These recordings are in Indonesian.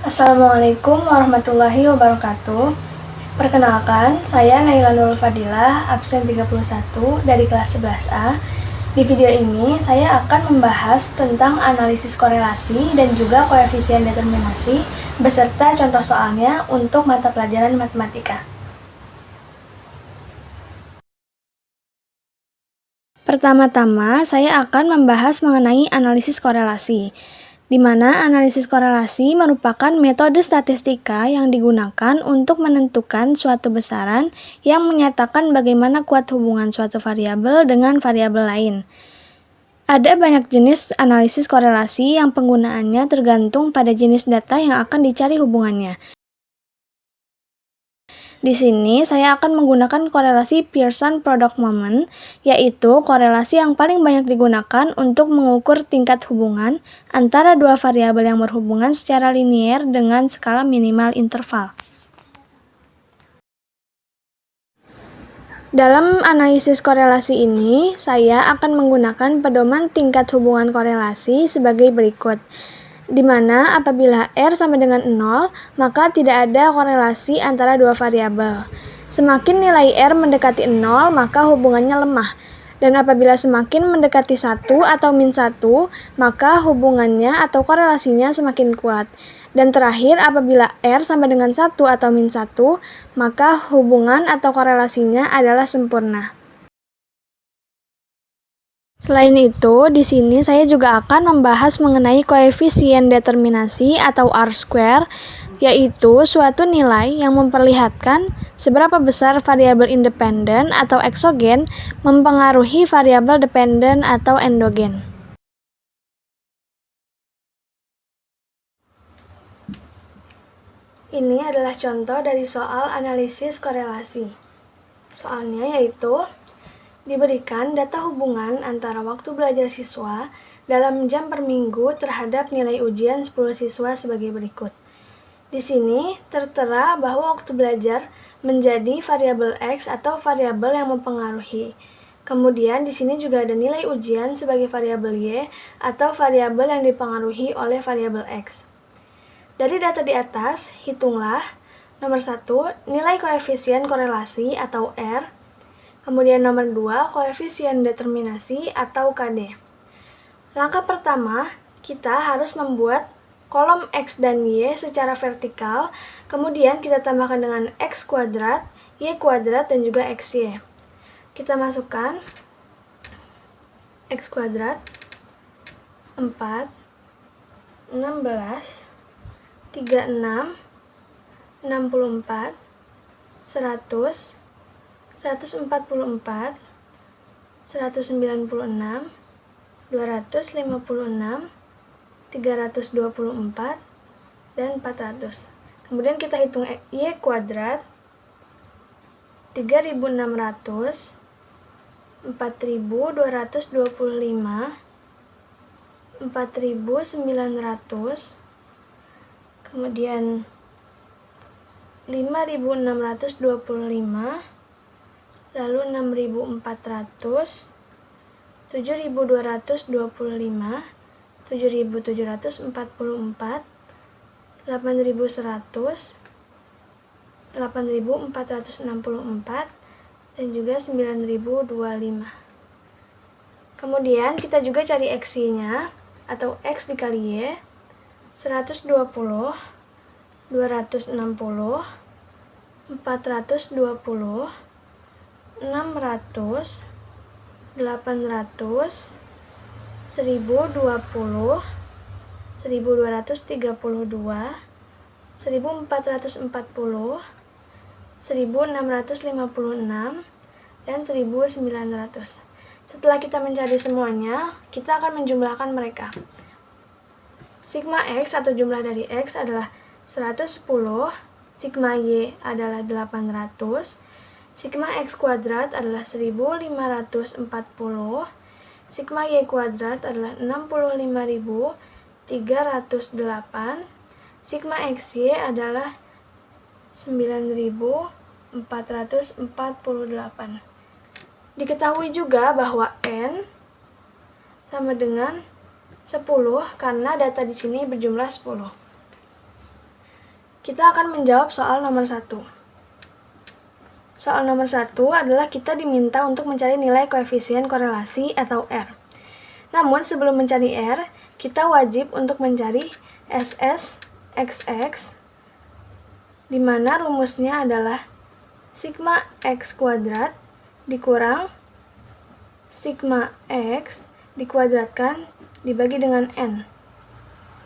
Assalamualaikum warahmatullahi wabarakatuh. Perkenalkan, saya Naila Nurul Fadilah, absen 31 dari kelas 11A. Di video ini, saya akan membahas tentang analisis korelasi dan juga koefisien determinasi beserta contoh soalnya untuk mata pelajaran matematika. Pertama-tama, saya akan membahas mengenai analisis korelasi, di mana analisis korelasi merupakan metode statistika yang digunakan untuk menentukan suatu besaran yang menyatakan bagaimana kuat hubungan suatu variabel dengan variabel lain. Ada banyak jenis analisis korelasi yang penggunaannya tergantung pada jenis data yang akan dicari hubungannya. Di sini saya akan menggunakan korelasi Pearson Product Moment, yaitu korelasi yang paling banyak digunakan untuk mengukur tingkat hubungan antara dua variabel yang berhubungan secara linier dengan skala minimal interval. Dalam analisis korelasi ini, saya akan menggunakan pedoman tingkat hubungan korelasi sebagai berikut, di mana apabila R sama dengan 0, maka tidak ada korelasi antara dua variabel. Semakin nilai R mendekati 0, maka hubungannya lemah. Dan apabila semakin mendekati 1 atau min 1, maka hubungannya atau korelasinya semakin kuat. Dan terakhir, apabila R sama dengan 1 atau min 1, maka hubungan atau korelasinya adalah sempurna. Selain itu, di sini saya juga akan membahas mengenai koefisien determinasi atau R-square, yaitu suatu nilai yang memperlihatkan seberapa besar variabel independen atau eksogen mempengaruhi variabel dependen atau endogen. Ini adalah contoh dari soal analisis korelasi. Soalnya yaitu diberikan data hubungan antara waktu belajar siswa dalam jam per minggu terhadap nilai ujian 10 siswa sebagai berikut. Di sini tertera bahwa waktu belajar menjadi variabel X atau variabel yang mempengaruhi. Kemudian di sini juga ada nilai ujian sebagai variabel Y atau variabel yang dipengaruhi oleh variabel X. Dari data di atas, hitunglah nomor 1, nilai koefisien korelasi atau R. Kemudian nomor 2, koefisien determinasi atau KD. Langkah pertama, kita harus membuat kolom X dan Y secara vertikal, kemudian kita tambahkan dengan X kuadrat, Y kuadrat, dan juga XY. Kita masukkan X kuadrat, 4, 16, 36, 64, 100, 144, 196, 256, 324, dan 400. Kemudian kita hitung Y kuadrat, 3600, 4225, 4900, kemudian 5625, lalu 6400, 7225, 7744, 8100, 8464, dan juga 9025. Kemudian kita juga cari XY-nya atau X dikali Y, 120, 260, 420, 600, 800, 1020, 1232, 1440, 1656, dan 1900. Setelah kita mencari semuanya, kita akan menjumlahkan mereka. Sigma X atau jumlah dari X adalah 110, sigma Y adalah 800, sigma X kuadrat adalah 1540, sigma Y kuadrat adalah 65308, sigma XY adalah 9448. Diketahui juga bahwa N sama dengan 10 karena data di sini berjumlah 10. Kita akan menjawab soal nomor 1. Soal nomor 1 adalah kita diminta untuk mencari nilai koefisien korelasi atau R. Namun sebelum mencari R, kita wajib untuk mencari SSXX, di mana rumusnya adalah sigma X kuadrat dikurang sigma X dikuadratkan dibagi dengan N.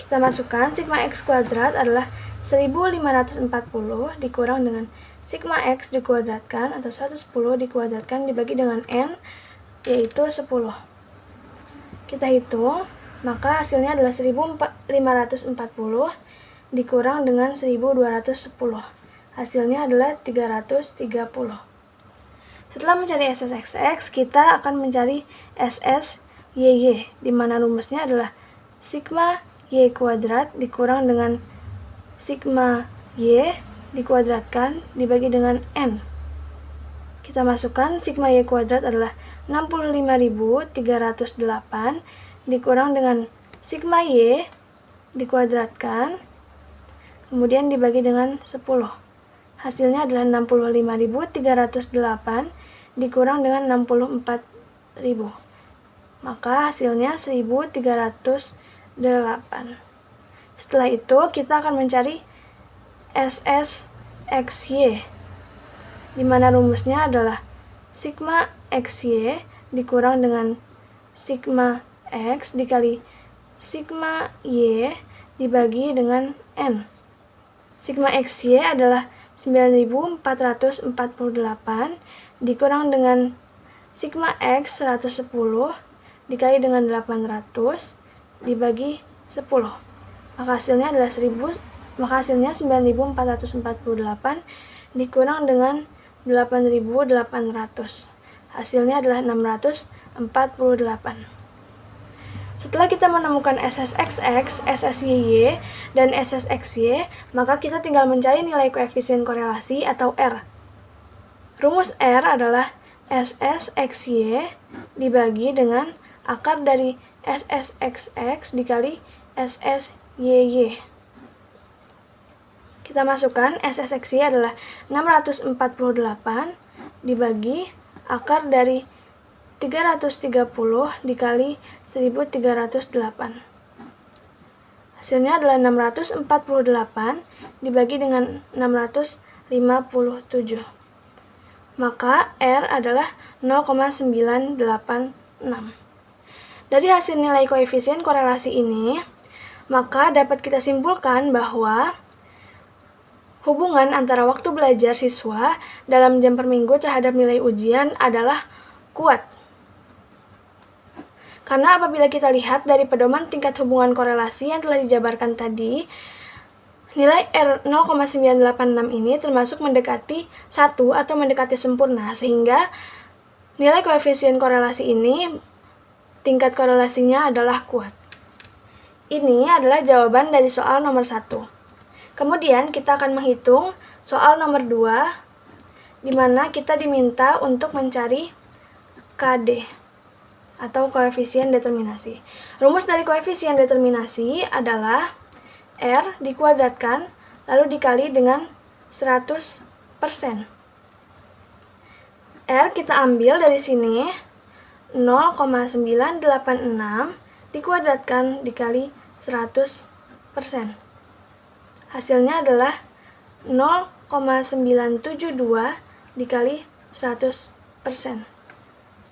Kita masukkan sigma X kuadrat adalah 1540 dikurang dengan sigma X dikuadratkan atau 110 dikuadratkan dibagi dengan N, yaitu 10. Kita hitung, maka hasilnya adalah 1540 dikurang dengan 1210. Hasilnya adalah 330. Setelah mencari SSXX, kita akan mencari SSYY, di mana rumusnya adalah sigma Y kuadrat dikurang dengan sigma Y dikuadratkan dibagi dengan N. Kita masukkan sigma Y kuadrat adalah 65.308 dikurang dengan sigma Y dikuadratkan, kemudian dibagi dengan 10. Hasilnya adalah 65.308 dikurang dengan 64.000. Maka hasilnya 1.308. Setelah itu kita akan mencari SSXY, di mana rumusnya adalah sigma XY dikurang dengan sigma X dikali sigma Y dibagi dengan N. Sigma XY adalah 9.448 dikurang dengan sigma X 110 dikali dengan 800 dibagi 10. Maka hasilnya adalah 9.448 dikurang dengan 8.800. Hasilnya adalah 648. Setelah kita menemukan SSXX, SSYY, dan SSXY, maka kita tinggal mencari nilai koefisien korelasi atau R. Rumus R adalah SSXY dibagi dengan akar dari SSXX dikali SSYY. Kita masukkan SSXY adalah 648 dibagi akar dari 330 dikali 1308. Hasilnya adalah 648 dibagi dengan 657. Maka R adalah 0,986. Dari hasil nilai koefisien korelasi ini, maka dapat kita simpulkan bahwa hubungan antara waktu belajar siswa dalam jam per minggu terhadap nilai ujian adalah kuat. Karena apabila kita lihat dari pedoman tingkat hubungan korelasi yang telah dijabarkan tadi, nilai R 0,986 ini termasuk mendekati 1 atau mendekati sempurna, sehingga nilai koefisien korelasi ini tingkat korelasinya adalah kuat. Ini adalah jawaban dari soal nomor 1. Kemudian kita akan menghitung soal nomor 2, di mana kita diminta untuk mencari KD atau koefisien determinasi. Rumus dari koefisien determinasi adalah R dikuadratkan lalu dikali dengan 100%. R kita ambil dari sini 0,986 dikuadratkan dikali 100%. Hasilnya adalah 0,972 dikali 100%.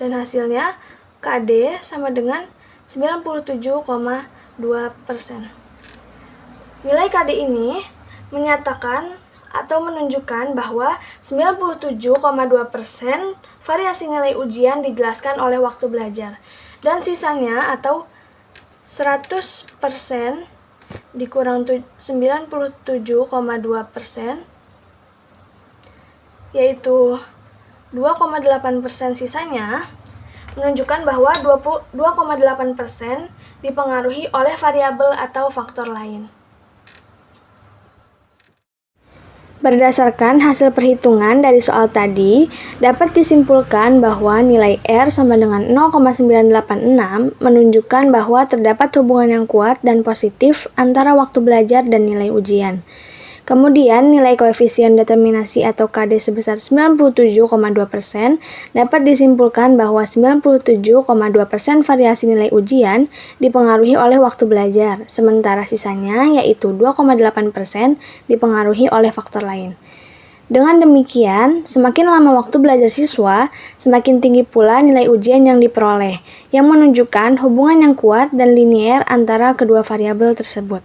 Dan hasilnya KD sama dengan 97,2%. Nilai KD ini menyatakan atau menunjukkan bahwa 97,2% variasi nilai ujian dijelaskan oleh waktu belajar, dan sisanya atau 100% dikurang 97,2%, yaitu 2,8% sisanya, menunjukkan bahwa 2,8% dipengaruhi oleh variabel atau faktor lain. Berdasarkan hasil perhitungan dari soal tadi, dapat disimpulkan bahwa nilai R sama dengan 0,986 menunjukkan bahwa terdapat hubungan yang kuat dan positif antara waktu belajar dan nilai ujian. Kemudian, nilai koefisien determinasi atau KD sebesar 97,2% dapat disimpulkan bahwa 97,2% variasi nilai ujian dipengaruhi oleh waktu belajar, sementara sisanya yaitu 2,8% dipengaruhi oleh faktor lain. Dengan demikian, semakin lama waktu belajar siswa, semakin tinggi pula nilai ujian yang diperoleh, yang menunjukkan hubungan yang kuat dan linier antara kedua variabel tersebut.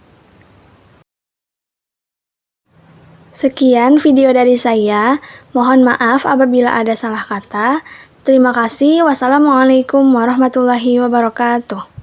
Sekian video dari saya, mohon maaf apabila ada salah kata. Terima kasih. Wassalamualaikum warahmatullahi wabarakatuh.